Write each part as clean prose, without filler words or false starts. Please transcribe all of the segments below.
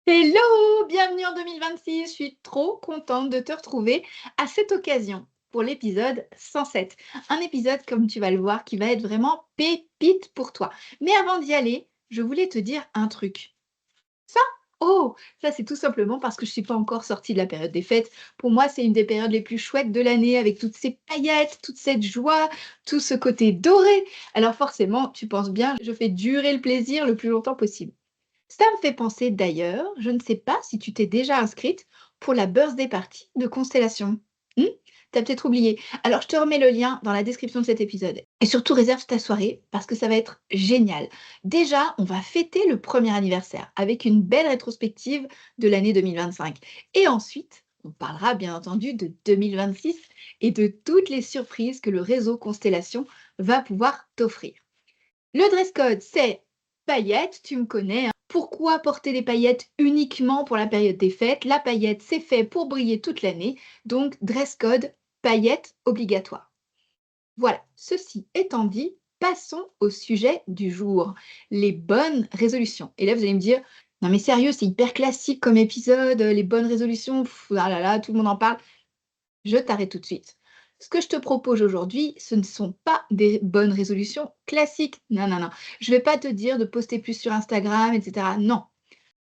Hello! Bienvenue en 2026. Je suis trop contente de te retrouver à cette occasion pour l'épisode 107. Un épisode, comme tu vas le voir, qui va être vraiment pépite pour toi. Mais avant d'y aller, je voulais te dire un truc. Ça, oh, ça c'est tout simplement parce que je suis pas encore sortie de la période des fêtes. Pour moi, c'est une des périodes les plus chouettes de l'année avec toutes ces paillettes, toute cette joie, tout ce côté doré. Alors forcément, tu penses bien, je fais durer le plaisir le plus longtemps possible. Ça me fait penser d'ailleurs, je ne sais pas si tu t'es déjà inscrite pour la birthday party de Constellation. Hmm. T'as peut-être oublié. Alors je te remets le lien dans la description de cet épisode. Et surtout réserve ta soirée parce que ça va être génial. Déjà, on va fêter le premier anniversaire avec une belle rétrospective de l'année 2025. Et ensuite, on parlera bien entendu de 2026 et de toutes les surprises que le réseau Constellation va pouvoir t'offrir. Le dress code, c'est paillettes, tu me connais, hein. Pourquoi porter des paillettes uniquement pour la période des fêtes? La paillette, c'est fait pour briller toute l'année, donc dress code, paillettes obligatoire. Voilà, ceci étant dit, passons au sujet du jour, les bonnes résolutions. Et là, vous allez me dire, non mais sérieux, c'est hyper classique comme épisode, les bonnes résolutions, ah là là, tout le monde en parle. Je t'arrête tout de suite. Ce que je te propose aujourd'hui, ce ne sont pas des bonnes résolutions classiques. Non, non, non. Je ne vais pas te dire de poster plus sur Instagram, etc. Non,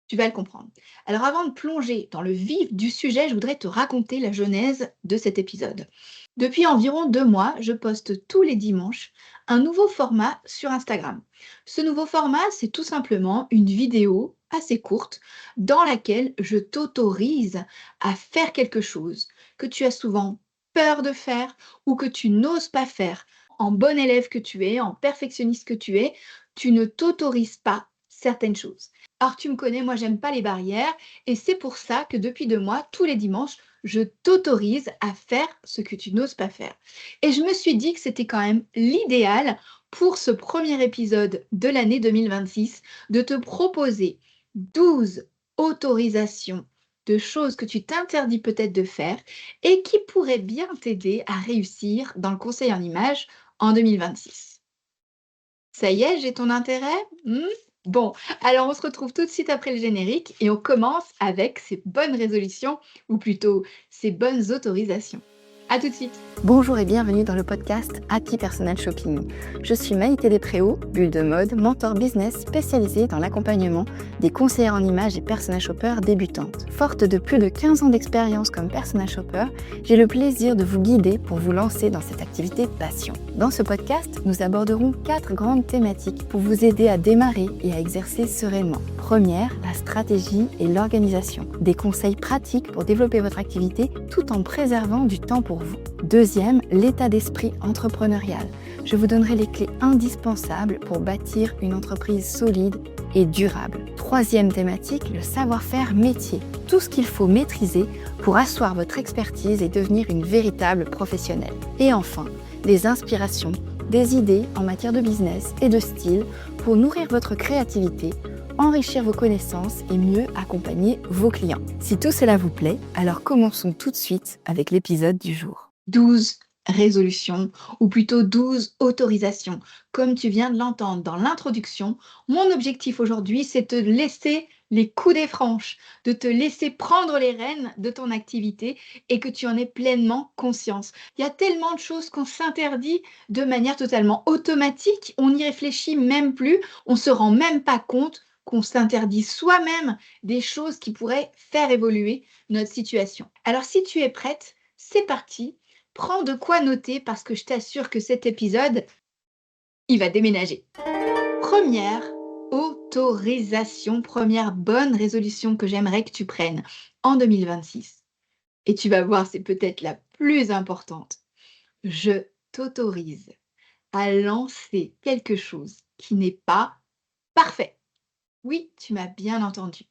tu vas le comprendre. Alors avant de plonger dans le vif du sujet, je voudrais te raconter la genèse de cet épisode. Depuis environ 2 mois, je poste tous les dimanches un nouveau format sur Instagram. Ce nouveau format, c'est tout simplement une vidéo assez courte dans laquelle je t'autorise à faire quelque chose que tu as souvent peur de faire ou que tu n'oses pas faire. En bon élève que tu es, en perfectionniste que tu ne t'autorises pas certaines choses. Alors tu me connais, moi j'aime pas les barrières et c'est pour ça que depuis 2 mois, tous les dimanches, je t'autorise à faire ce que tu n'oses pas faire. Et je me suis dit que c'était quand même l'idéal pour ce premier épisode de l'année 2026 de te proposer 12 autorisations de choses que tu t'interdis peut-être de faire et qui pourraient bien t'aider à réussir dans le conseil en images en 2026. Ça y est, j'ai ton intérêt? Bon, alors on se retrouve tout de suite après le générique et on commence avec ces bonnes résolutions, ou plutôt ces bonnes autorisations. À tout de suite. Bonjour et bienvenue dans le podcast Happy Personal Shopping. Je suis Maïté Despréaux, bulle de mode, mentor business spécialisée dans l'accompagnement des conseillères en images et personal shoppers débutantes. Forte de plus de 15 ans d'expérience comme personal shopper, j'ai le plaisir de vous guider pour vous lancer dans cette activité passion. Dans ce podcast, nous aborderons 4 grandes thématiques pour vous aider à démarrer et à exercer sereinement. Première, la stratégie et l'organisation. Des conseils pratiques pour développer votre activité tout en préservant du temps pour vous. Deuxième, l'état d'esprit entrepreneurial. Je vous donnerai les clés indispensables pour bâtir une entreprise solide et durable. Troisième thématique, le savoir-faire métier. Tout ce qu'il faut maîtriser pour asseoir votre expertise et devenir une véritable professionnelle. Et enfin, des inspirations, des idées en matière de business et de style pour nourrir votre créativité, enrichir vos connaissances et mieux accompagner vos clients. Si tout cela vous plaît, alors commençons tout de suite avec l'épisode du jour. 12 résolutions, ou plutôt 12 autorisations. Comme tu viens de l'entendre dans l'introduction, mon objectif aujourd'hui, c'est de te laisser les coups des franches, de te laisser prendre les rênes de ton activité et que tu en aies pleinement conscience. Il y a tellement de choses qu'on s'interdit de manière totalement automatique, on n'y réfléchit même plus, on se rend même pas compte qu'on s'interdit soi-même des choses qui pourraient faire évoluer notre situation. Alors si tu es prête, c'est parti. Prends de quoi noter parce que je t'assure que cet épisode, il va déménager. Première autorisation, première bonne résolution que j'aimerais que tu prennes en 2026. Et tu vas voir, c'est peut-être la plus importante. Je t'autorise à lancer quelque chose qui n'est pas parfait. Oui, tu m'as bien entendu.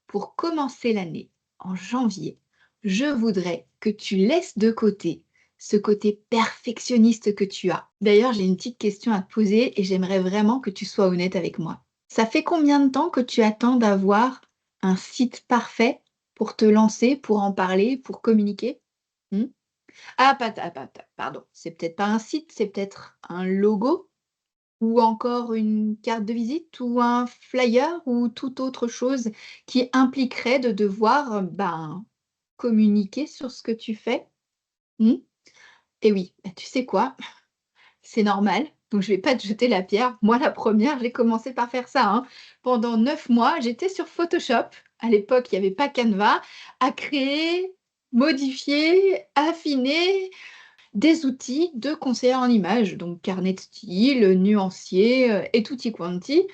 Pour commencer l'année, en janvier, je voudrais que tu laisses de côté ce côté perfectionniste que tu as. D'ailleurs, j'ai une petite question à te poser et j'aimerais vraiment que tu sois honnête avec moi. Ça fait combien de temps que tu attends d'avoir un site parfait pour te lancer, pour en parler, pour communiquer? Hmm. Ah, pardon, c'est peut-être pas un site, c'est peut-être un logo. ou encore une carte de visite ou un flyer ou toute autre chose qui impliquerait de devoir, communiquer sur ce que tu fais? Mmh? Et oui, tu sais quoi? C'est normal, donc je vais pas te jeter la pierre. Moi, la première, j'ai commencé par faire ça, hein. Pendant 9 mois, j'étais sur Photoshop. À l'époque, il y avait pas Canva, à créer, modifier, affiner des outils de conseillers en images, donc carnet de style, nuancier, et tutti quanti.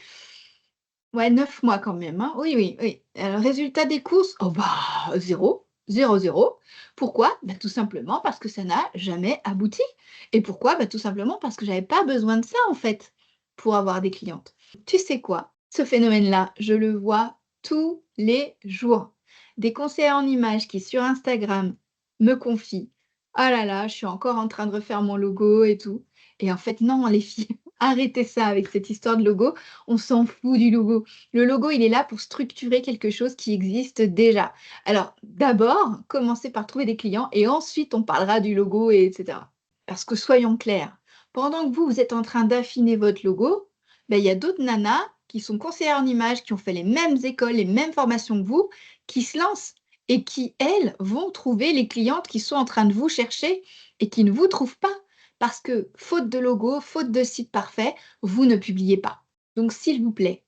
Ouais, 9 mois quand même, hein. Oui, oui, oui. Résultat des courses? Oh bah, 0, 0, 0. Pourquoi? Bah, tout simplement parce que ça n'a jamais abouti. Et pourquoi? Bah, tout simplement parce que j'avais pas besoin de ça, en fait, pour avoir des clientes. Tu sais quoi? Ce phénomène-là, je le vois tous les jours. Des conseillers en images qui, sur Instagram, me confient: «Ah là là, je suis encore en train de refaire mon logo et tout». Et en fait, non, les filles, arrêtez ça avec cette histoire de logo. On s'en fout du logo. Le logo, il est là pour structurer quelque chose qui existe déjà. Alors, d'abord, commencez par trouver des clients et ensuite on parlera du logo, et etc. Parce que soyons clairs, pendant que vous êtes en train d'affiner votre logo, ben, il y a d'autres nanas qui sont conseillères en images, qui ont fait les mêmes écoles, les mêmes formations que vous, qui se lancent et qui, elles, vont trouver les clientes qui sont en train de vous chercher et qui ne vous trouvent pas. Parce que, faute de logo, faute de site parfait, vous ne publiez pas. Donc, s'il vous plaît,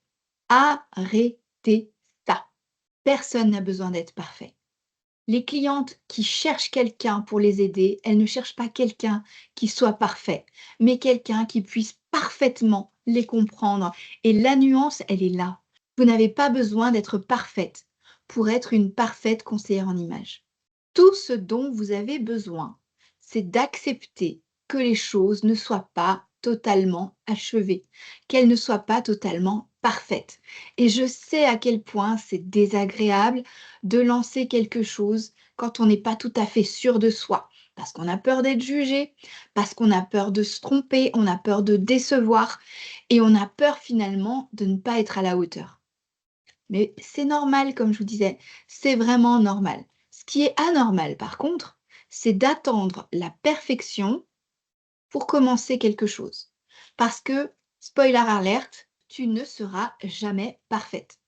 arrêtez ça. Personne n'a besoin d'être parfait. Les clientes qui cherchent quelqu'un pour les aider, elles ne cherchent pas quelqu'un qui soit parfait, mais quelqu'un qui puisse parfaitement les comprendre. Et la nuance, elle est là. Vous n'avez pas besoin d'être parfaite pour être une parfaite conseillère en image. Tout ce dont vous avez besoin, c'est d'accepter que les choses ne soient pas totalement achevées, qu'elles ne soient pas totalement parfaites. Et je sais à quel point c'est désagréable de lancer quelque chose quand on n'est pas tout à fait sûr de soi, parce qu'on a peur d'être jugé, parce qu'on a peur de se tromper, on a peur de décevoir et on a peur finalement de ne pas être à la hauteur. Mais c'est normal, comme je vous disais, c'est vraiment normal. Ce qui est anormal, par contre, c'est d'attendre la perfection pour commencer quelque chose. Parce que, spoiler alert, tu ne seras jamais parfaite.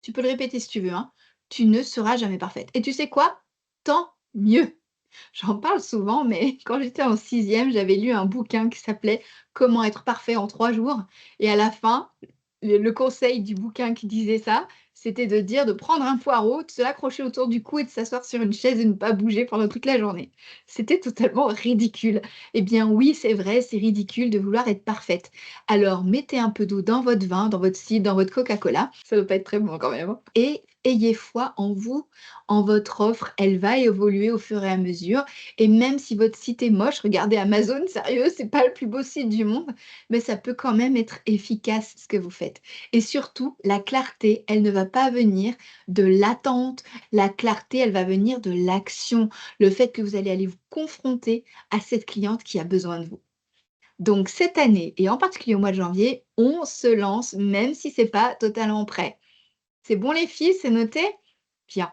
Tu peux le répéter si tu veux, hein. Tu ne seras jamais parfaite. Et tu sais quoi? Tant mieux. J'en parle souvent, mais quand j'étais en sixième, j'avais lu un bouquin qui s'appelait «Comment être parfait en 3 jours» et à la fin, le conseil du bouquin qui disait ça, c'était de dire de prendre un poireau, de se l'accrocher autour du cou et de s'asseoir sur une chaise et ne pas bouger pendant toute la journée. C'était totalement ridicule. Eh bien oui, c'est vrai, c'est ridicule de vouloir être parfaite. Alors mettez un peu d'eau dans votre vin, dans votre cidre, dans votre Coca-Cola, ça ne doit pas être très bon quand même, hein, et ayez foi en vous, en votre offre, elle va évoluer au fur et à mesure. Et même si votre site est moche, regardez Amazon, sérieux, c'est pas le plus beau site du monde, mais ça peut quand même être efficace ce que vous faites. Et surtout, la clarté, elle ne va pas venir de l'attente. La clarté, elle va venir de l'action. Le fait que vous allez aller vous confronter à cette cliente qui a besoin de vous. Donc cette année, et en particulier au mois de janvier, on se lance même si c'est pas totalement prêt. C'est bon les filles, c'est noté? Bien.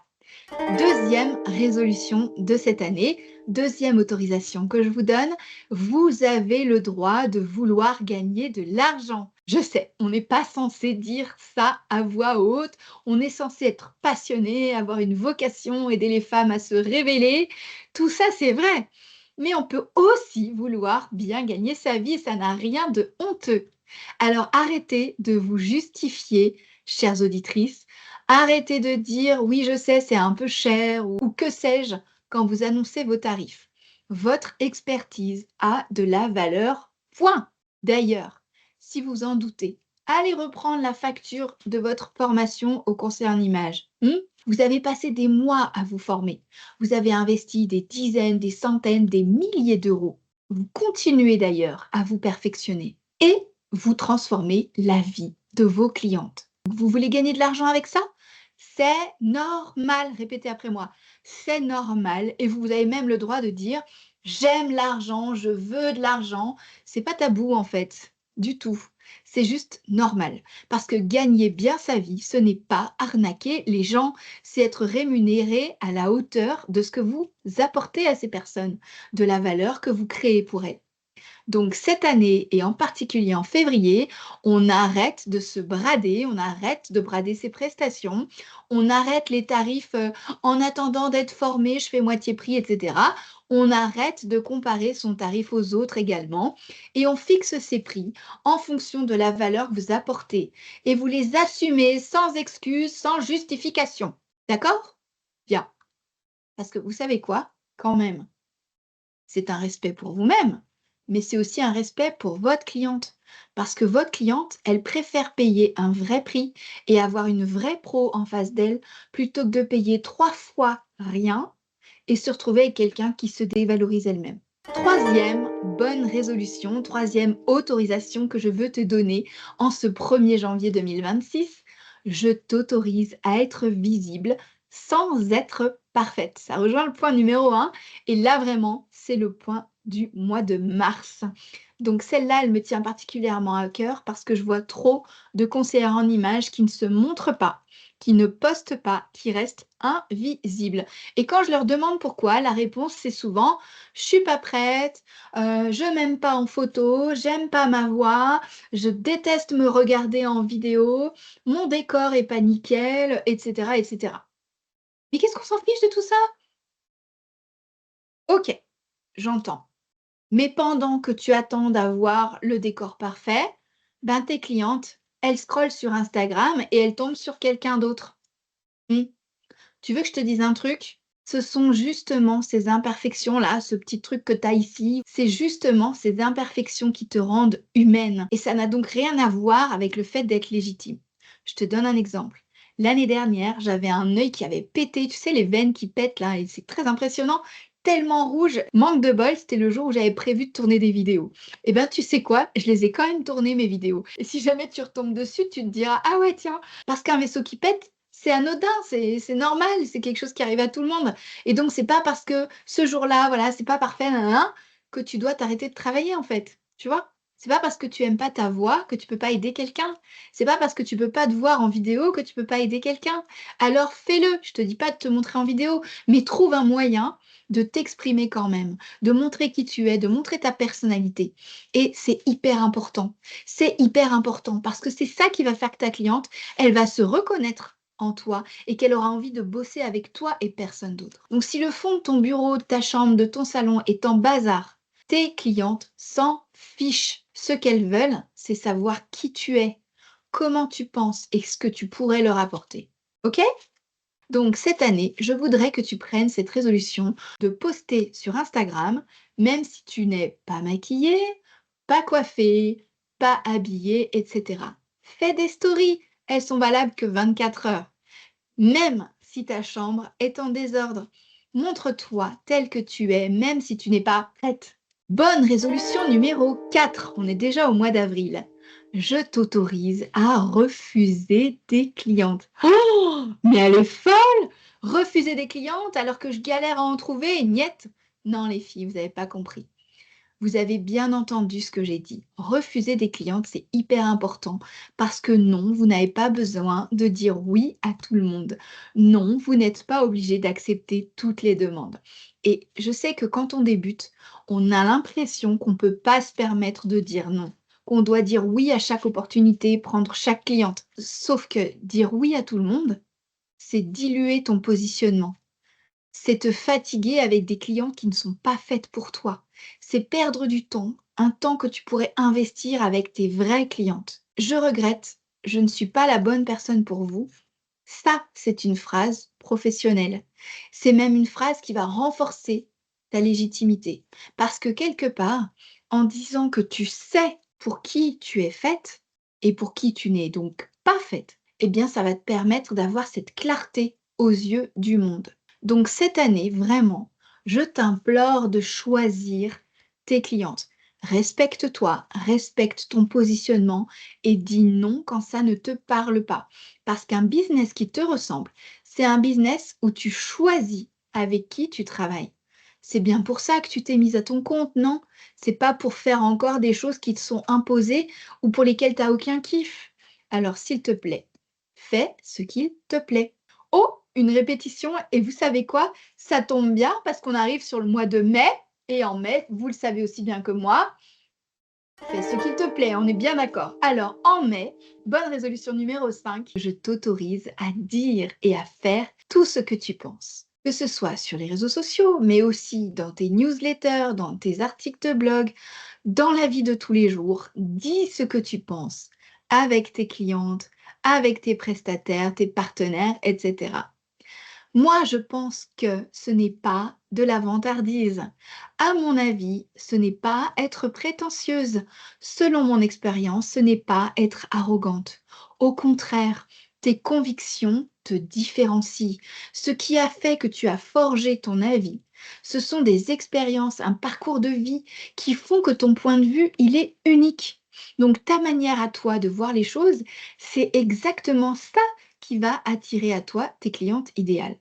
Deuxième résolution de cette année, deuxième autorisation que je vous donne, vous avez le droit de vouloir gagner de l'argent. Je sais, on n'est pas censé dire ça à voix haute, on est censé être passionné, avoir une vocation, aider les femmes à se révéler, tout ça c'est vrai. Mais on peut aussi vouloir bien gagner sa vie, ça n'a rien de honteux. Alors arrêtez de vous justifier, chères auditrices. Arrêtez de dire: «Oui, je sais, c'est un peu cher» ou que sais-je, quand vous annoncez vos tarifs. Votre expertise a de la valeur, point. D'ailleurs, si vous en doutez, allez reprendre la facture de votre formation au conseil en images. Vous avez passé des mois à vous former. Vous avez investi des dizaines, des centaines, des milliers d'euros. Vous continuez d'ailleurs à vous perfectionner et vous transformez la vie de vos clientes. Vous voulez gagner de l'argent avec ça? C'est normal, répétez après moi, c'est normal et vous avez même le droit de dire: «J'aime l'argent, je veux de l'argent». C'est pas tabou en fait, du tout. C'est juste normal parce que gagner bien sa vie, ce n'est pas arnaquer les gens, c'est être rémunéré à la hauteur de ce que vous apportez à ces personnes, de la valeur que vous créez pour elles. Donc cette année, et en particulier en février, on arrête de se brader, on arrête de brader ses prestations, on arrête les tarifs en attendant d'être formé, je fais moitié prix, etc. On arrête de comparer son tarif aux autres également et on fixe ses prix en fonction de la valeur que vous apportez et vous les assumez sans excuse, sans justification. D'accord? Bien. Parce que vous savez quoi? Quand même, c'est un respect pour vous-même, mais c'est aussi un respect pour votre cliente. Parce que votre cliente, elle préfère payer un vrai prix et avoir une vraie pro en face d'elle plutôt que de payer 3 fois rien et se retrouver avec quelqu'un qui se dévalorise elle-même. Troisième bonne résolution, troisième autorisation que je veux te donner en ce 1er janvier 2026, je t'autorise à être visible sans être parfaite. Ça rejoint le point numéro 1 et là vraiment, c'est le point du mois de mars. Donc celle-là, elle me tient particulièrement à cœur parce que je vois trop de conseillères en images qui ne se montrent pas, qui ne postent pas, qui restent invisibles. Et quand je leur demande pourquoi, la réponse c'est souvent: je suis pas prête, je m'aime pas en photo, j'aime pas ma voix, je déteste me regarder en vidéo, mon décor est pas nickel, etc., etc. Mais qu'est-ce qu'on s'en fiche de tout ça? Ok, j'entends. Mais pendant que tu attends d'avoir le décor parfait, ben tes clientes, elles scrollent sur Instagram et elles tombent sur quelqu'un d'autre. Hmm. Tu veux que je te dise un truc? Ce sont justement ces imperfections-là, ce petit truc que tu as ici, c'est justement ces imperfections qui te rendent humaine. Et ça n'a donc rien à voir avec le fait d'être légitime. Je te donne un exemple. L'année dernière, j'avais un œil qui avait pété, tu sais, les veines qui pètent là, et c'est très impressionnant, tellement rouge. Manque de bol, c'était le jour où j'avais prévu de tourner des vidéos. Et ben, tu sais quoi? Je les ai quand même tournées, mes vidéos. Et si jamais tu retombes dessus, tu te diras, ah ouais, tiens, parce qu'un vaisseau qui pète, c'est anodin, c'est normal, c'est quelque chose qui arrive à tout le monde. Et donc, c'est pas parce que ce jour-là, voilà, c'est pas parfait, nanana, que tu dois t'arrêter de travailler, en fait. Tu vois? C'est pas parce que tu aimes pas ta voix que tu peux pas aider quelqu'un. C'est pas parce que tu peux pas te voir en vidéo que tu peux pas aider quelqu'un. Alors fais-le. Je te dis pas de te montrer en vidéo, mais trouve un moyen de t'exprimer quand même, de montrer qui tu es, de montrer ta personnalité. Et c'est hyper important. C'est hyper important parce que c'est ça qui va faire que ta cliente, elle va se reconnaître en toi et qu'elle aura envie de bosser avec toi et personne d'autre. Donc si le fond de ton bureau, de ta chambre, de ton salon est en bazar, tes clientes s'en fichent. Ce qu'elles veulent, c'est savoir qui tu es, comment tu penses et ce que tu pourrais leur apporter. OK? Donc cette année, je voudrais que tu prennes cette résolution de poster sur Instagram, même si tu n'es pas maquillée, pas coiffée, pas habillée, etc. Fais des stories, elles sont valables que 24 heures. Même si ta chambre est en désordre, montre-toi tel que tu es, même si tu n'es pas prête. Bonne résolution numéro 4, on est déjà au mois d'avril. Je t'autorise à refuser des clientes. Oh, mais elle est folle! Refuser des clientes alors que je galère à en trouver, niette. Non les filles, vous n'avez pas compris. Vous avez bien entendu ce que j'ai dit. Refuser des clientes, c'est hyper important parce que non, vous n'avez pas besoin de dire oui à tout le monde. Non, vous n'êtes pas obligé d'accepter toutes les demandes. Et je sais que quand on débute, on a l'impression qu'on ne peut pas se permettre de dire non, qu'on doit dire oui à chaque opportunité, prendre chaque cliente. Sauf que dire oui à tout le monde, c'est diluer ton positionnement. C'est te fatiguer avec des clients qui ne sont pas faites pour toi. C'est perdre du temps, un temps que tu pourrais investir avec tes vraies clientes. Je regrette, je ne suis pas la bonne personne pour vous. Ça, c'est une phrase professionnelle. C'est même une phrase qui va renforcer ta légitimité. Parce que quelque part, en disant que tu sais pour qui tu es faite et pour qui tu n'es donc pas faite, eh bien, ça va te permettre d'avoir cette clarté aux yeux du monde. Donc cette année, vraiment, je t'implore de choisir tes clientes. Respecte-toi, respecte ton positionnement et dis non quand ça ne te parle pas. Parce qu'un business qui te ressemble, c'est un business où tu choisis avec qui tu travailles. C'est bien pour ça que tu t'es mise à ton compte, non? C'est pas pour faire encore des choses qui te sont imposées ou pour lesquelles tu n'as aucun kiff. Alors s'il te plaît, fais ce qu'il te plaît. Oh, une répétition, et vous savez quoi? Ça tombe bien parce qu'on arrive sur le mois de mai, et en mai, vous le savez aussi bien que moi, Fais ce qu'il te plaît, on est bien d'accord. Alors, en mai, bonne résolution numéro 5, je t'autorise à dire et à faire tout ce que tu penses. Que ce soit sur les réseaux sociaux, mais aussi dans tes newsletters, dans tes articles de blog, dans la vie de tous les jours. Dis ce que tu penses avec tes clientes, avec tes prestataires, tes partenaires, etc. Moi, je pense que ce n'est pas de la vantardise. À mon avis, ce n'est pas être prétentieuse. Selon mon expérience, ce n'est pas être arrogante. Au contraire, tes convictions te différencient. Ce qui a fait que tu as forgé ton avis, ce sont des expériences, un parcours de vie qui font que ton point de vue, il est unique. Donc ta manière à toi de voir les choses, c'est exactement ça qui va attirer à toi tes clientes idéales.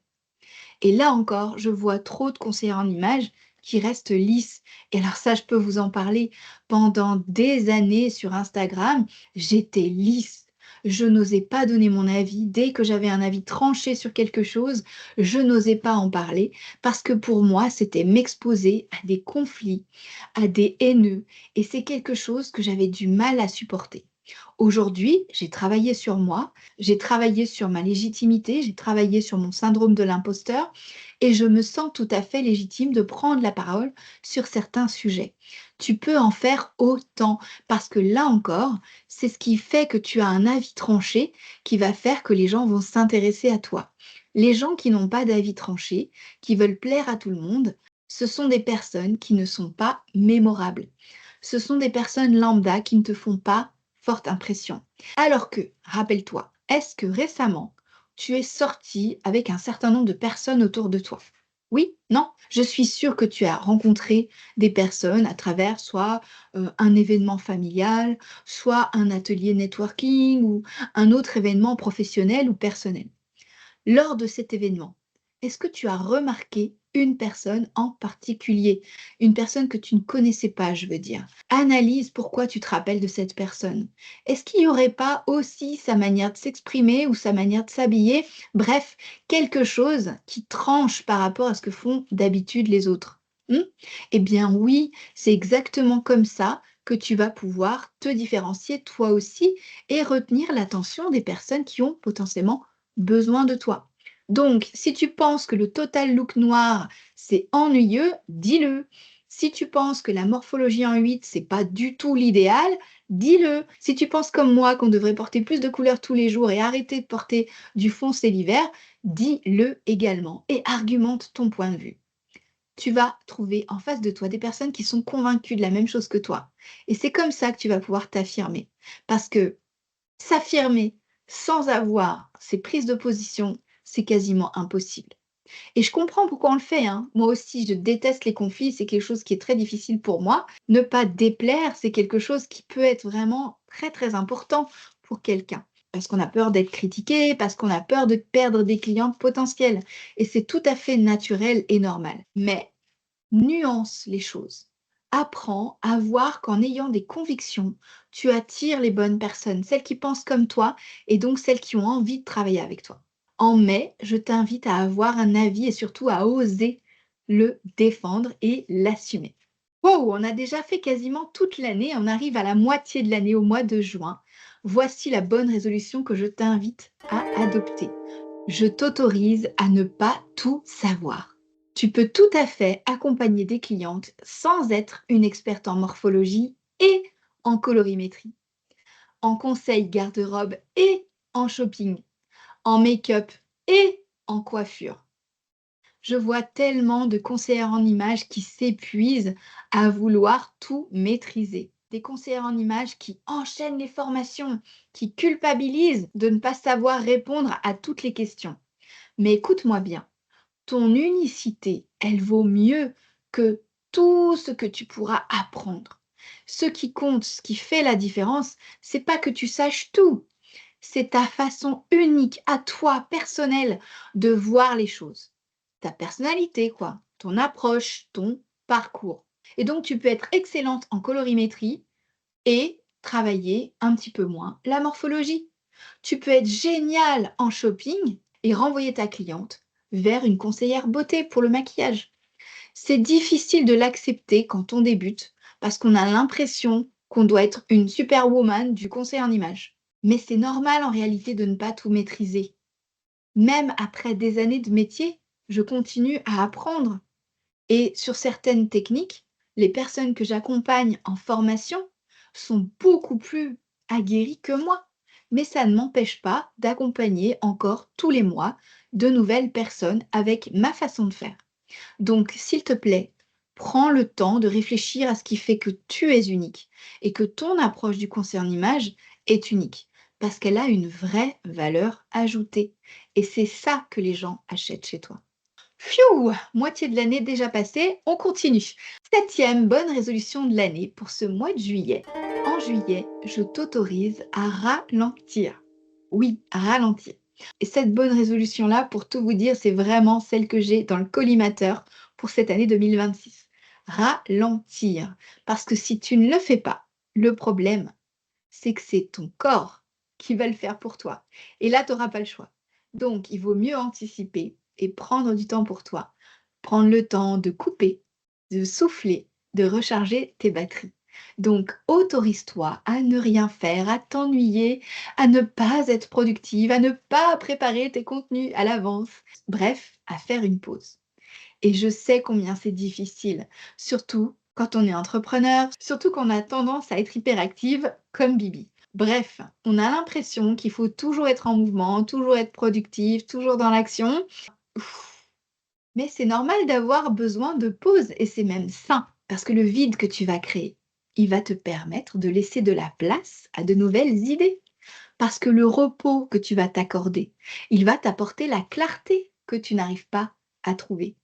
Et là encore, je vois trop de conseillers en images qui restent lisses. Et alors ça, je peux vous en parler. Pendant des années sur Instagram, j'étais lisse. Je n'osais pas donner mon avis. Dès que j'avais un avis tranché sur quelque chose, je n'osais pas en parler parce que pour moi, c'était m'exposer à des conflits, à des haineux. Et c'est quelque chose que j'avais du mal à supporter. Aujourd'hui, j'ai travaillé sur moi, j'ai travaillé sur ma légitimité, j'ai travaillé sur mon syndrome de l'imposteur et je me sens tout à fait légitime de prendre la parole sur certains sujets. Tu peux en faire autant parce que là encore, c'est ce qui fait que tu as un avis tranché qui va faire que les gens vont s'intéresser à toi. Les gens qui n'ont pas d'avis tranché, qui veulent plaire à tout le monde, ce sont des personnes qui ne sont pas mémorables. Ce sont des personnes lambda qui ne te font pas forte impression. Alors que, rappelle-toi, est-ce que récemment, tu es sorti avec un certain nombre de personnes autour de toi? Oui? Non? Je suis sûre que tu as rencontré des personnes à travers soit un événement familial, soit un atelier networking ou un autre événement professionnel ou personnel. Lors de cet événement, est-ce que tu as remarqué une personne en particulier? Une personne que tu ne connaissais pas, je veux dire. Analyse pourquoi tu te rappelles de cette personne. Est-ce qu'il n'y aurait pas aussi sa manière de s'exprimer ou sa manière de s'habiller? Bref, quelque chose qui tranche par rapport à ce que font d'habitude les autres. Hmm. Eh bien oui, c'est exactement comme ça que tu vas pouvoir te différencier toi aussi et retenir l'attention des personnes qui ont potentiellement besoin de toi. Donc, si tu penses que le total look noir, c'est ennuyeux, dis-le. Si tu penses que la morphologie en 8, c'est pas du tout l'idéal, dis-le. Si tu penses comme moi qu'on devrait porter plus de couleurs tous les jours et arrêter de porter du foncé l'hiver, dis-le également et argumente ton point de vue. Tu vas trouver en face de toi des personnes qui sont convaincues de la même chose que toi. Et c'est comme ça que tu vas pouvoir t'affirmer. Parce que s'affirmer sans avoir ces prises de position, c'est quasiment impossible. Et je comprends pourquoi on le fait, hein. Moi aussi, je déteste les conflits, c'est quelque chose qui est très difficile pour moi. Ne pas déplaire, c'est quelque chose qui peut être vraiment très, très important pour quelqu'un. Parce qu'on a peur d'être critiqué, parce qu'on a peur de perdre des clients potentiels. Et c'est tout à fait naturel et normal. Mais nuance les choses. Apprends à voir qu'en ayant des convictions, tu attires les bonnes personnes, celles qui pensent comme toi et donc celles qui ont envie de travailler avec toi. En mai, je t'invite à avoir un avis et surtout à oser le défendre et l'assumer. Wow, on a déjà fait quasiment toute l'année, on arrive à la moitié de l'année au mois de juin. Voici la bonne résolution que je t'invite à adopter. Je t'autorise à ne pas tout savoir. Tu peux tout à fait accompagner des clientes sans être une experte en morphologie et en colorimétrie, en conseil garde-robe et en shopping, en make-up et en coiffure. Je vois tellement de conseillères en images qui s'épuisent à vouloir tout maîtriser. Des conseillères en images qui enchaînent les formations, qui culpabilisent de ne pas savoir répondre à toutes les questions. Mais écoute-moi bien. Ton unicité, elle vaut mieux que tout ce que tu pourras apprendre. Ce qui compte, ce qui fait la différence, c'est pas que tu saches tout, c'est ta façon unique à toi, personnelle, de voir les choses. Ta personnalité, quoi, ton approche, ton parcours. Et donc, tu peux être excellente en colorimétrie et travailler un petit peu moins la morphologie. Tu peux être génial en shopping et renvoyer ta cliente vers une conseillère beauté pour le maquillage. C'est difficile de l'accepter quand on débute parce qu'on a l'impression qu'on doit être une superwoman du conseil en image. Mais c'est normal en réalité de ne pas tout maîtriser. Même après des années de métier, je continue à apprendre. Et sur certaines techniques, les personnes que j'accompagne en formation sont beaucoup plus aguerries que moi. Mais ça ne m'empêche pas d'accompagner encore tous les mois de nouvelles personnes avec ma façon de faire. Donc, s'il te plaît, prends le temps de réfléchir à ce qui fait que tu es unique et que ton approche du conseil en image est unique, parce qu'elle a une vraie valeur ajoutée. Et c'est ça que les gens achètent chez toi. Pfiou! Moitié de l'année déjà passée, on continue. Septième bonne résolution de l'année pour ce mois de juillet. En juillet, je t'autorise à ralentir. Oui, à ralentir. Et cette bonne résolution-là, pour tout vous dire, c'est vraiment celle que j'ai dans le collimateur pour cette année 2026. Ralentir. Parce que si tu ne le fais pas, le problème, c'est que c'est ton corps qui va le faire pour toi. Et là, tu n'auras pas le choix. Donc, il vaut mieux anticiper et prendre du temps pour toi. Prendre le temps de couper, de souffler, de recharger tes batteries. Donc, autorise-toi à ne rien faire, à t'ennuyer, à ne pas être productive, à ne pas préparer tes contenus à l'avance. Bref, à faire une pause. Et je sais combien c'est difficile, surtout quand on est entrepreneur, surtout qu'on a tendance à être hyperactive comme Bibi. Bref, on a l'impression qu'il faut toujours être en mouvement, toujours être productif, toujours dans l'action. Mais c'est normal d'avoir besoin de pause et c'est même sain parce que le vide que tu vas créer, il va te permettre de laisser de la place à de nouvelles idées. Parce que le repos que tu vas t'accorder, il va t'apporter la clarté que tu n'arrives pas à trouver.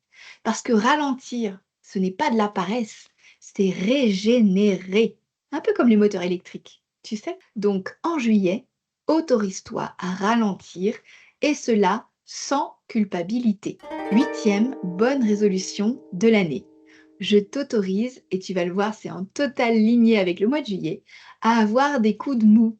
Parce que ralentir, ce n'est pas de la paresse, c'est régénérer. Un peu comme les moteurs électriques, tu sais. Donc en juillet, autorise-toi à ralentir et cela sans culpabilité. Huitième bonne résolution de l'année. Je t'autorise, et tu vas le voir, c'est en totale lignée avec le mois de juillet, à avoir des coups de mou.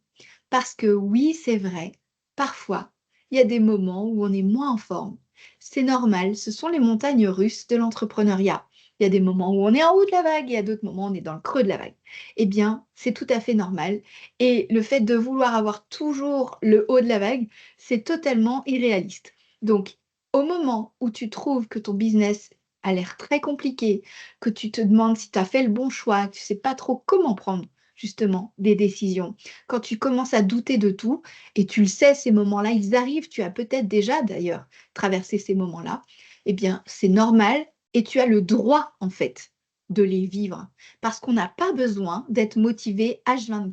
Parce que oui, c'est vrai, parfois, il y a des moments où on est moins en forme. C'est normal, ce sont les montagnes russes de l'entrepreneuriat. Il y a des moments où on est en haut de la vague, et il y a d'autres moments où on est dans le creux de la vague. Eh bien, c'est tout à fait normal. Et le fait de vouloir avoir toujours le haut de la vague, c'est totalement irréaliste. Donc, au moment où tu trouves que ton business a l'air très compliqué, que tu te demandes si tu as fait le bon choix, que tu ne sais pas trop comment prendre justement des décisions, quand tu commences à douter de tout, et tu le sais, ces moments-là, ils arrivent, tu as peut-être déjà d'ailleurs traversé ces moments-là, eh bien, c'est normal et tu as le droit, en fait, de les vivre. Parce qu'on n'a pas besoin d'être motivé H24.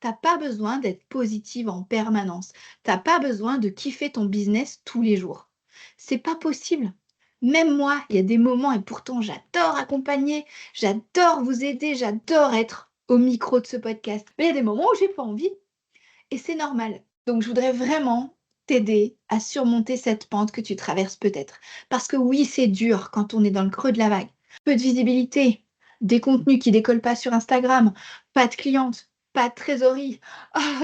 Tu n'as pas besoin d'être positive en permanence. Tu n'as pas besoin de kiffer ton business tous les jours. C'est pas possible. Même moi, il y a des moments, et pourtant j'adore accompagner, j'adore vous aider, j'adore être au micro de ce podcast. Mais il y a des moments où j'ai pas envie et c'est normal. Donc je voudrais vraiment t'aider à surmonter cette pente que tu traverses peut-être. Parce que oui, c'est dur quand on est dans le creux de la vague. Peu de visibilité, des contenus qui décollent pas sur Instagram, pas de clientes, pas de trésorerie,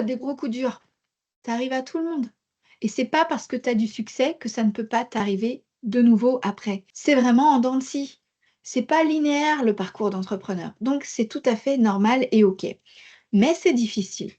des gros coups durs. Ça arrive à tout le monde. Et c'est pas parce que tu as du succès que ça ne peut pas t'arriver de nouveau après. C'est vraiment en dents de scie. C'est pas linéaire le parcours d'entrepreneur. Donc c'est tout à fait normal et OK. Mais c'est difficile.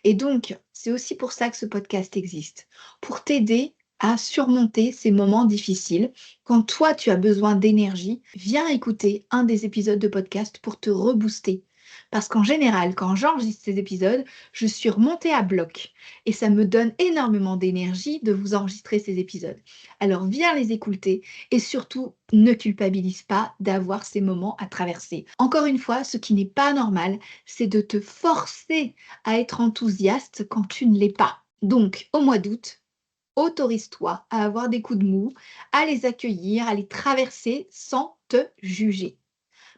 Et donc, c'est aussi pour ça que ce podcast existe, pour t'aider à surmonter ces moments difficiles. Quand toi, tu as besoin d'énergie, viens écouter un des épisodes de podcast pour te rebooster. Parce qu'en général, quand j'enregistre ces épisodes, je suis remontée à bloc et ça me donne énormément d'énergie de vous enregistrer ces épisodes. Alors viens les écouter et surtout ne culpabilise pas d'avoir ces moments à traverser. Encore une fois, ce qui n'est pas normal, c'est de te forcer à être enthousiaste quand tu ne l'es pas. Donc, au mois d'août, autorise-toi à avoir des coups de mou, à les accueillir, à les traverser sans te juger.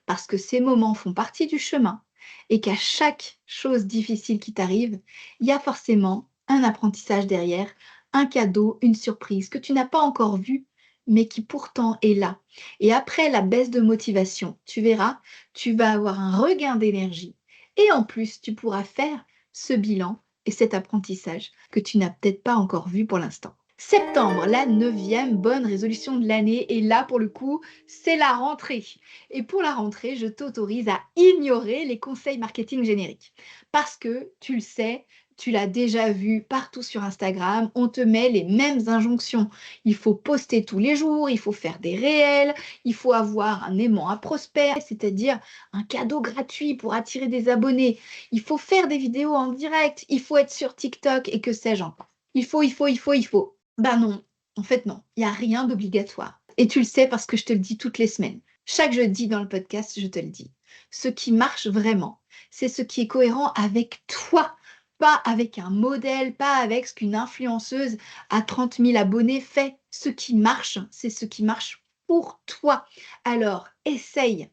Parce que ces moments font partie du chemin et qu'à chaque chose difficile qui t'arrive, il y a forcément un apprentissage derrière, un cadeau, une surprise que tu n'as pas encore vu, mais qui pourtant est là. Et après la baisse de motivation, tu verras, tu vas avoir un regain d'énergie et en plus, tu pourras faire ce bilan et cet apprentissage que tu n'as peut-être pas encore vu pour l'instant. Septembre, la 9e bonne résolution de l'année. Et là, pour le coup, c'est la rentrée. Et pour la rentrée, je t'autorise à ignorer les conseils marketing génériques. Parce que, tu le sais, tu l'as déjà vu partout sur Instagram, on te met les mêmes injonctions. Il faut poster tous les jours, il faut faire des réels, il faut avoir un aimant à prospect, c'est-à-dire un cadeau gratuit pour attirer des abonnés. Il faut faire des vidéos en direct, il faut être sur TikTok et que sais-je encore. Il faut. Ben non, en fait non, il n'y a rien d'obligatoire. Et tu le sais parce que je te le dis toutes les semaines. Chaque jeudi dans le podcast, je te le dis. Ce qui marche vraiment, c'est ce qui est cohérent avec toi, pas avec un modèle, pas avec ce qu'une influenceuse à 30 000 abonnés fait. Ce qui marche, c'est ce qui marche pour toi. Alors, essaye,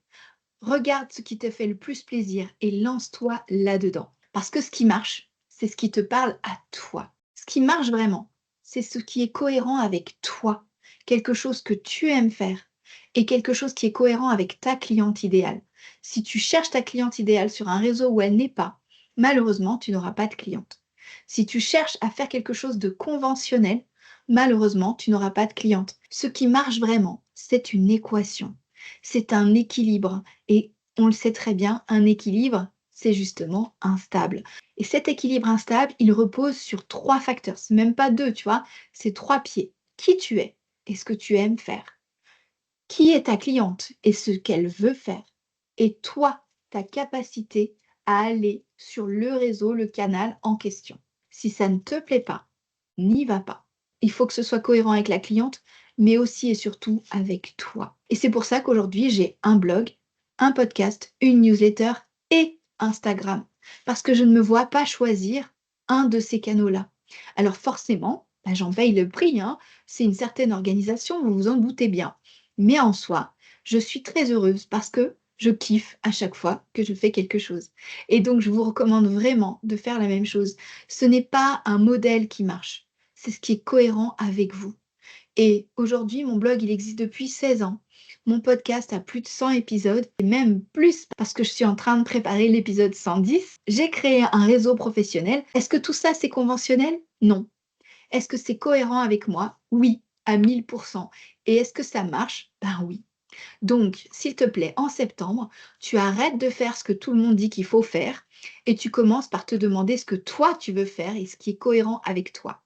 regarde ce qui te fait le plus plaisir et lance-toi là-dedans. Parce que ce qui marche, c'est ce qui te parle à toi. Ce qui marche vraiment, c'est ce qui est cohérent avec toi, quelque chose que tu aimes faire et quelque chose qui est cohérent avec ta cliente idéale. Si tu cherches ta cliente idéale sur un réseau où elle n'est pas, malheureusement, tu n'auras pas de cliente. Si tu cherches à faire quelque chose de conventionnel, malheureusement, tu n'auras pas de cliente. Ce qui marche vraiment, c'est une équation. C'est un équilibre. Et on le sait très bien, un équilibre, c'est justement instable. Et cet équilibre instable, il repose sur 3 facteurs. C'est même pas 2, tu vois, c'est 3 pieds. Qui tu es et ce que tu aimes faire. Qui est ta cliente et ce qu'elle veut faire. Et toi, ta capacité à aller sur le réseau, le canal en question. Si ça ne te plaît pas, n'y va pas. Il faut que ce soit cohérent avec la cliente, mais aussi et surtout avec toi. Et c'est pour ça qu'aujourd'hui, j'ai un blog, un podcast, une newsletter et Instagram. Parce que je ne me vois pas choisir un de ces canaux-là. Alors forcément, j'en paye le prix, hein. C'est une certaine organisation, vous vous en doutez bien. Mais en soi, je suis très heureuse parce que je kiffe à chaque fois que je fais quelque chose. Et donc, je vous recommande vraiment de faire la même chose. Ce n'est pas un modèle qui marche, c'est ce qui est cohérent avec vous. Et aujourd'hui, mon blog, il existe depuis 16 ans. Mon podcast a plus de 100 épisodes, et même plus parce que je suis en train de préparer l'épisode 110. J'ai créé un réseau professionnel. Est-ce que tout ça, c'est conventionnel? Non. Est-ce que c'est cohérent avec moi? Oui, à 1000%. Et est-ce que ça marche? Ben oui. Donc, s'il te plaît, en septembre, tu arrêtes de faire ce que tout le monde dit qu'il faut faire et tu commences par te demander ce que toi tu veux faire et ce qui est cohérent avec toi.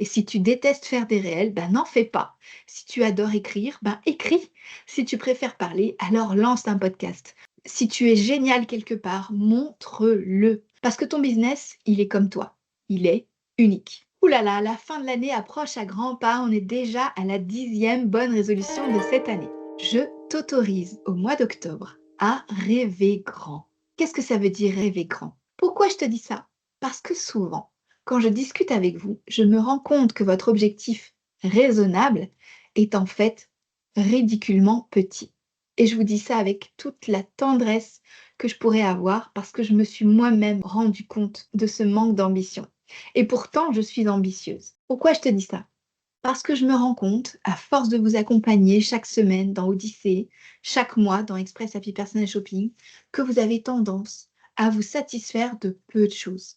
Et si tu détestes faire des réels, ben n'en fais pas. Si tu adores écrire, ben écris. Si tu préfères parler, alors lance un podcast. Si tu es génial quelque part, montre-le. Parce que ton business, il est comme toi. Il est unique. Ouh là là, la fin de l'année approche à grands pas. On est déjà à la 10e bonne résolution de cette année. Je t'autorise au mois d'octobre à rêver grand. Qu'est-ce que ça veut dire rêver grand? Pourquoi je te dis ça? Parce que souvent, quand je discute avec vous, je me rends compte que votre objectif raisonnable est en fait ridiculement petit. Et je vous dis ça avec toute la tendresse que je pourrais avoir parce que je me suis moi-même rendu compte de ce manque d'ambition. Et pourtant, je suis ambitieuse. Pourquoi je te dis ça? Parce que je me rends compte, à force de vous accompagner chaque semaine dans Odyssée, chaque mois dans Express Happy Personal Shopping, que vous avez tendance à vous satisfaire de peu de choses.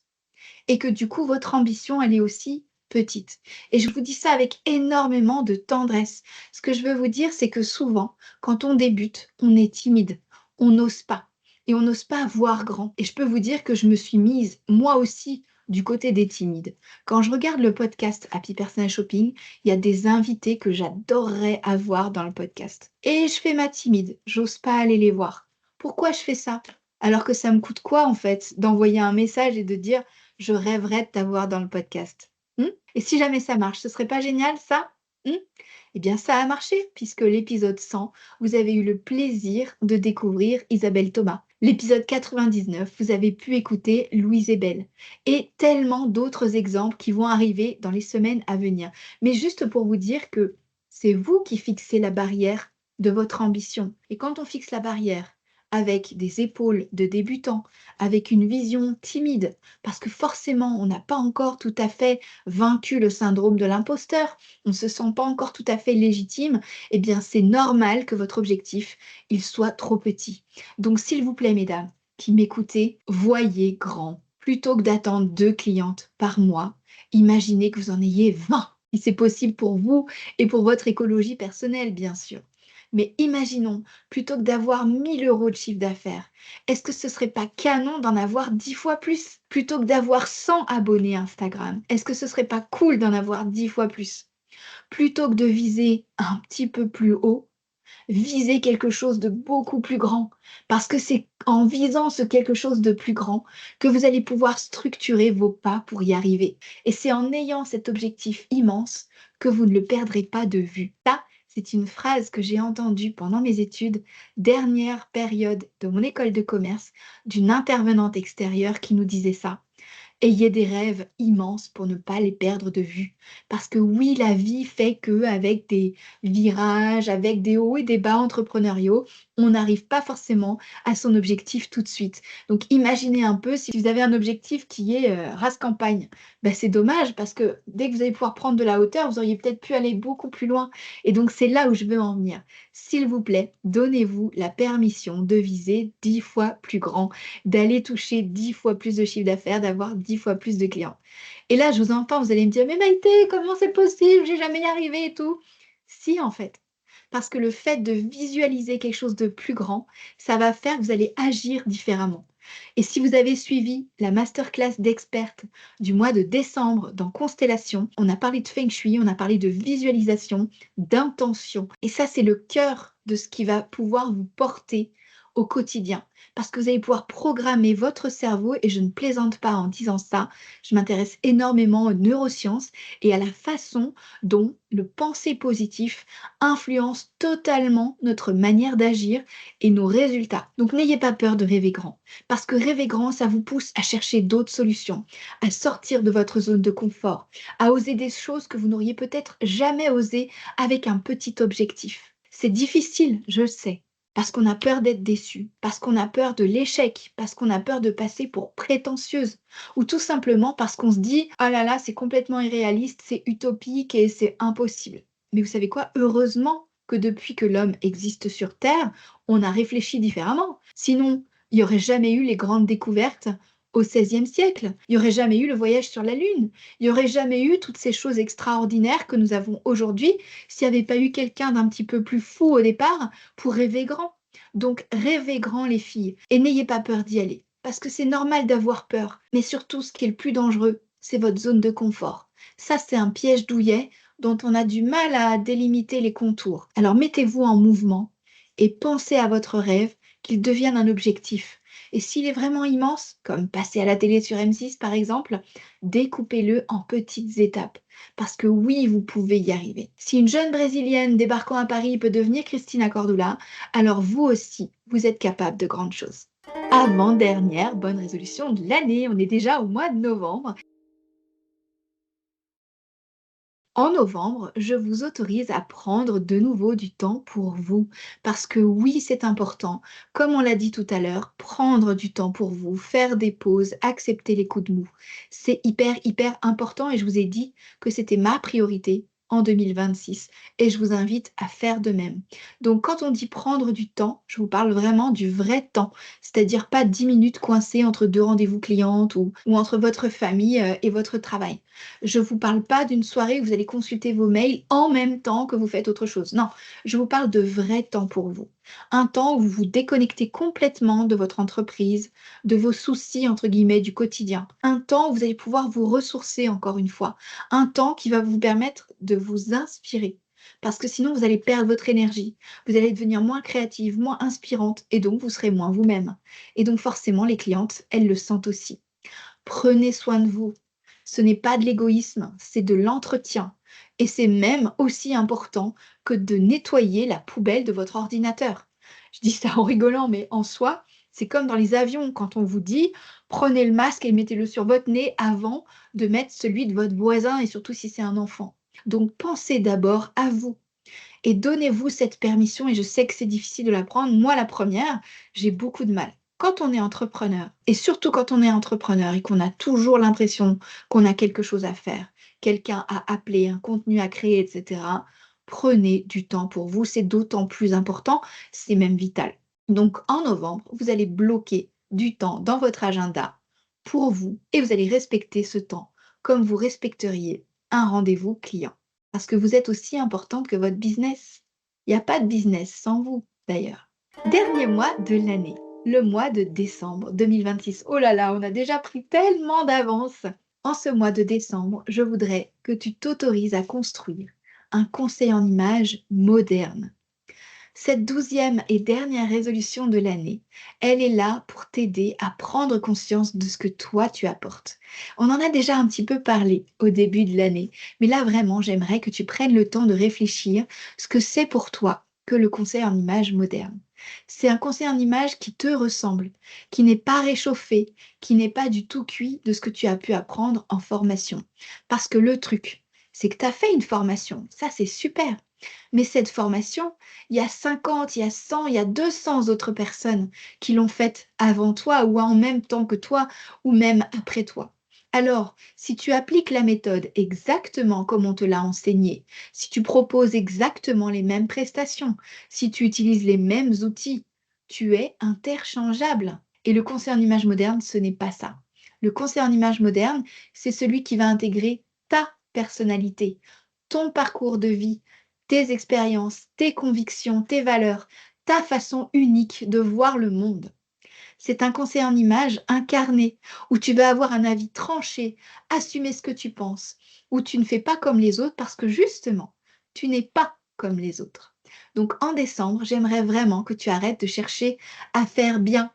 Et que du coup, votre ambition, elle est aussi petite. Et je vous dis ça avec énormément de tendresse. Ce que je veux vous dire, c'est que souvent, quand on débute, on est timide, on n'ose pas. Et on n'ose pas voir grand. Et je peux vous dire que je me suis mise, moi aussi, du côté des timides. Quand je regarde le podcast Happy Personal Shopping, il y a des invités que j'adorerais avoir dans le podcast. Et je fais ma timide, j'ose pas aller les voir. Pourquoi je fais ça? Alors que ça me coûte quoi en fait d'envoyer un message et de dire je rêverais de t'avoir dans le podcast. Et si jamais ça marche, ce serait pas génial ça? Eh bien, ça a marché, puisque l'épisode 100, vous avez eu le plaisir de découvrir Isabelle Thomas. L'épisode 99, vous avez pu écouter Louise Ebel. Et tellement d'autres exemples qui vont arriver dans les semaines à venir. Mais juste pour vous dire que c'est vous qui fixez la barrière de votre ambition. Et quand on fixe la barrière avec des épaules de débutant, avec une vision timide, parce que forcément, on n'a pas encore tout à fait vaincu le syndrome de l'imposteur, on ne se sent pas encore tout à fait légitime, eh bien, c'est normal que votre objectif, il soit trop petit. Donc, s'il vous plaît, mesdames, qui m'écoutez, voyez grand. Plutôt que d'attendre 2 clientes par mois, imaginez que vous en ayez 20. si c'est possible pour vous et pour votre écologie personnelle, bien sûr. Mais imaginons, plutôt que d'avoir 1 000 € de chiffre d'affaires, est-ce que ce serait pas canon d'en avoir 10 fois plus? Plutôt que d'avoir 100 abonnés Instagram, est-ce que ce serait pas cool d'en avoir 10 fois plus? Plutôt que de viser un petit peu plus haut, visez quelque chose de beaucoup plus grand, parce que c'est en visant ce quelque chose de plus grand que vous allez pouvoir structurer vos pas pour y arriver. Et c'est en ayant cet objectif immense que vous ne le perdrez pas de vue. Ça, c'est une phrase que j'ai entendue pendant mes études, dernière période de mon école de commerce, d'une intervenante extérieure qui nous disait ça. Ayez des rêves immenses pour ne pas les perdre de vue. Parce que oui, la vie fait que avec des virages, avec des hauts et des bas entrepreneuriaux, on n'arrive pas forcément à son objectif tout de suite. Donc imaginez un peu si vous avez un objectif qui est race campagne. Ben, c'est dommage parce que dès que vous allez pouvoir prendre de la hauteur, vous auriez peut-être pu aller beaucoup plus loin. Et donc c'est là où je veux en venir. S'il vous plaît, donnez-vous la permission de viser 10 fois plus grand, d'aller toucher 10 fois plus de chiffre d'affaires, d'avoir 10 fois plus de clients. Et là, je vous entends, vous allez me dire: «Mais Maïté, comment c'est possible? J'ai jamais y arrivé et tout». Si, en fait, parce que le fait de visualiser quelque chose de plus grand, ça va faire que vous allez agir différemment. Et si vous avez suivi la masterclass d'experte du mois de décembre dans Constellation, on a parlé de Feng Shui, on a parlé de visualisation, d'intention. Et ça, c'est le cœur de ce qui va pouvoir vous porter au quotidien. Parce que vous allez pouvoir programmer votre cerveau, et je ne plaisante pas en disant ça, je m'intéresse énormément aux neurosciences et à la façon dont le penser positif influence totalement notre manière d'agir et nos résultats. Donc n'ayez pas peur de rêver grand, parce que rêver grand, ça vous pousse à chercher d'autres solutions, à sortir de votre zone de confort, à oser des choses que vous n'auriez peut-être jamais osé avec un petit objectif. C'est difficile, je le sais, parce qu'on a peur d'être déçu, parce qu'on a peur de l'échec, parce qu'on a peur de passer pour prétentieuse, ou tout simplement parce qu'on se dit: «Ah là là, c'est complètement irréaliste, c'est utopique et c'est impossible». Mais vous savez quoi? Heureusement que depuis que l'homme existe sur Terre, on a réfléchi différemment. Sinon, il n'y aurait jamais eu les grandes découvertes au XVIe siècle. Il n'y aurait jamais eu le voyage sur la Lune. Il n'y aurait jamais eu toutes ces choses extraordinaires que nous avons aujourd'hui s'il n'y avait pas eu quelqu'un d'un petit peu plus fou au départ pour rêver grand. Donc rêvez grand les filles et n'ayez pas peur d'y aller. Parce que c'est normal d'avoir peur. Mais surtout, ce qui est le plus dangereux, c'est votre zone de confort. Ça, c'est un piège douillet dont on a du mal à délimiter les contours. Alors mettez-vous en mouvement et pensez à votre rêve, qu'il devienne un objectif. Et s'il est vraiment immense, comme passer à la télé sur M6 par exemple, découpez-le en petites étapes. Parce que oui, vous pouvez y arriver. Si une jeune Brésilienne débarquant à Paris peut devenir Christina Cordula, alors vous aussi, vous êtes capable de grandes choses. Avant-dernière bonne résolution de l'année, on est déjà au mois de novembre. En novembre, je vous autorise à prendre de nouveau du temps pour vous. Parce que oui, c'est important. Comme on l'a dit tout à l'heure, prendre du temps pour vous, faire des pauses, accepter les coups de mou. C'est hyper, hyper important et je vous ai dit que c'était ma priorité en 2026 et je vous invite à faire de même. Donc quand on dit prendre du temps, je vous parle vraiment du vrai temps, c'est-à-dire pas 10 minutes coincées entre deux rendez-vous clientes ou entre votre famille et votre travail. Je ne vous parle pas d'une soirée où vous allez consulter vos mails en même temps que vous faites autre chose. Non, je vous parle de vrai temps pour vous. Un temps où vous vous déconnectez complètement de votre entreprise, de vos soucis, entre guillemets, du quotidien. Un temps où vous allez pouvoir vous ressourcer encore une fois. Un temps qui va vous permettre de vous inspirer. Parce que sinon, vous allez perdre votre énergie. Vous allez devenir moins créative, moins inspirante et donc vous serez moins vous-même. Et donc forcément, les clientes, elles le sentent aussi. Prenez soin de vous. Ce n'est pas de l'égoïsme, c'est de l'entretien. Et c'est même aussi important que de nettoyer la poubelle de votre ordinateur. Je dis ça en rigolant, mais en soi, c'est comme dans les avions, quand on vous dit prenez le masque et mettez-le sur votre nez avant de mettre celui de votre voisin et surtout si c'est un enfant. Donc pensez d'abord à vous et donnez-vous cette permission et je sais que c'est difficile de la prendre. Moi, la première, j'ai beaucoup de mal. Quand on est entrepreneur, et surtout quand on est entrepreneur et qu'on a toujours l'impression qu'on a quelque chose à faire, quelqu'un à appeler, un contenu à créer, etc., prenez du temps pour vous. C'est d'autant plus important, c'est même vital. Donc en novembre, vous allez bloquer du temps dans votre agenda pour vous et vous allez respecter ce temps comme vous respecteriez un rendez-vous client. parce que vous êtes aussi importante que votre business. Il n'y a pas de business sans vous, d'ailleurs. Dernier mois de l'année, le mois de décembre 2026. Oh là là, on a déjà pris tellement d'avance. En ce mois de décembre, je voudrais que tu t'autorises à construire un conseil en images moderne. Cette 12e et dernière résolution de l'année, elle est là pour t'aider à prendre conscience de ce que toi tu apportes. On en a déjà un petit peu parlé au début de l'année, mais là vraiment, j'aimerais que tu prennes le temps de réfléchir ce que c'est pour toi que le conseil en images moderne. C'est un conseil en images qui te ressemble, qui n'est pas réchauffé, qui n'est pas du tout cuit de ce que tu as pu apprendre en formation. Parce que le truc, c'est que tu as fait une formation, ça c'est super. Mais cette formation, il y a 50, il y a 100, il y a 200 autres personnes qui l'ont faite avant toi ou en même temps que toi ou même après toi. Alors, si tu appliques la méthode exactement comme on te l'a enseigné, si tu proposes exactement les mêmes prestations, si tu utilises les mêmes outils, tu es interchangeable. Et le conseil en image moderne, ce n'est pas ça. Le conseil en image moderne, c'est celui qui va intégrer ta personnalité, ton parcours de vie, tes expériences, tes convictions, tes valeurs, ta façon unique de voir le monde. C'est un conseil en images incarné, où tu vas avoir un avis tranché, assumer ce que tu penses, où tu ne fais pas comme les autres parce que justement, tu n'es pas comme les autres. Donc en décembre, j'aimerais vraiment que tu arrêtes de chercher à faire bien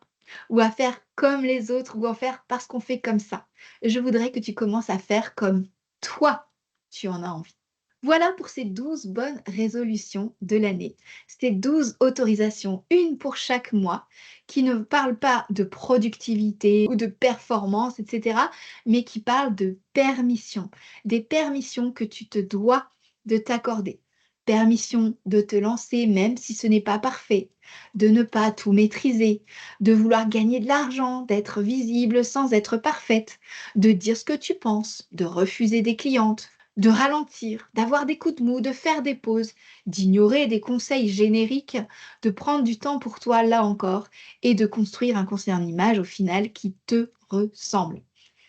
ou à faire comme les autres ou à faire parce qu'on fait comme ça. Je voudrais que tu commences à faire comme toi, tu en as envie. Voilà pour ces 12 bonnes résolutions de l'année. Ces 12 autorisations, une pour chaque mois, qui ne parlent pas de productivité ou de performance, etc., mais qui parlent de permission. Des permissions que tu te dois de t'accorder. Permission de te lancer même si ce n'est pas parfait, de ne pas tout maîtriser, de vouloir gagner de l'argent, d'être visible sans être parfaite, de dire ce que tu penses, de refuser des clientes, de ralentir, d'avoir des coups de mou, de faire des pauses, d'ignorer des conseils génériques, de prendre du temps pour toi là encore et de construire un conseil en image au final qui te ressemble.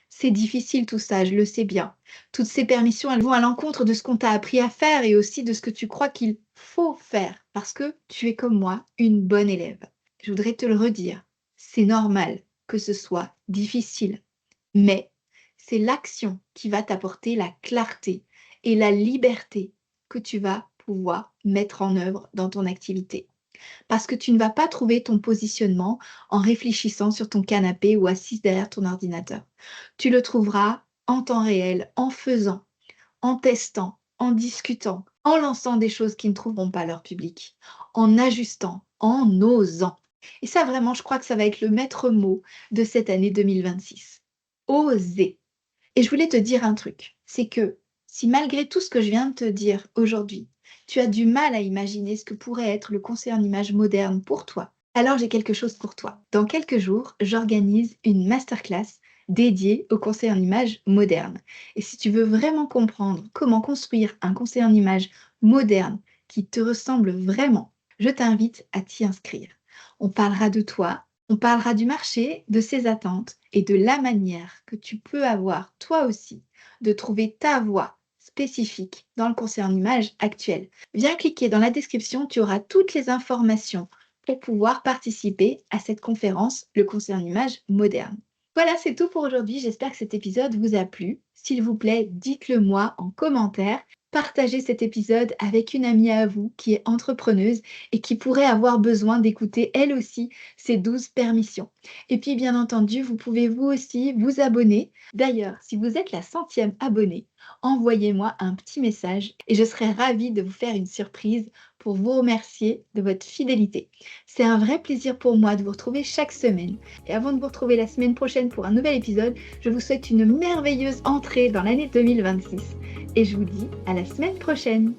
C'est difficile tout ça, je le sais bien. Toutes ces permissions, elles vont à l'encontre de ce qu'on t'a appris à faire et aussi de ce que tu crois qu'il faut faire parce que tu es comme moi, une bonne élève. Je voudrais te le redire, c'est normal que ce soit difficile, mais c'est l'action qui va t'apporter la clarté et la liberté que tu vas pouvoir mettre en œuvre dans ton activité. Parce que tu ne vas pas trouver ton positionnement en réfléchissant sur ton canapé ou assise derrière ton ordinateur. Tu le trouveras en temps réel, en faisant, en testant, en discutant, en lançant des choses qui ne trouveront pas leur public, en ajustant, en osant. Et ça, vraiment, je crois que ça va être le maître mot de cette année 2026. Oser. Et je voulais te dire un truc, c'est que si malgré tout ce que je viens de te dire aujourd'hui, tu as du mal à imaginer ce que pourrait être le conseil en images moderne pour toi, alors j'ai quelque chose pour toi. Dans quelques jours, j'organise une masterclass dédiée au conseil en images moderne. Et si tu veux vraiment comprendre comment construire un conseil en images moderne qui te ressemble vraiment, je t'invite à t'y inscrire. On parlera de toi, on parlera du marché, de ses attentes et de la manière que tu peux avoir toi aussi de trouver ta voie spécifique dans le conseil en images actuel. Viens cliquer dans la description, tu auras toutes les informations pour pouvoir participer à cette conférence, le conseil en images moderne. Voilà, c'est tout pour aujourd'hui. J'espère que cet épisode vous a plu. S'il vous plaît, dites-le moi en commentaire. Partagez cet épisode avec une amie à vous qui est entrepreneuse et qui pourrait avoir besoin d'écouter elle aussi ces 12 permissions. Et puis, bien entendu, vous pouvez vous aussi vous abonner. D'ailleurs, si vous êtes la 100e abonnée, envoyez-moi un petit message et je serai ravie de vous faire une surprise pour vous remercier de votre fidélité. C'est un vrai plaisir pour moi de vous retrouver chaque semaine. Et avant de vous retrouver la semaine prochaine pour un nouvel épisode, je vous souhaite une merveilleuse entrée dans l'année 2026. Et je vous dis à la semaine prochaine.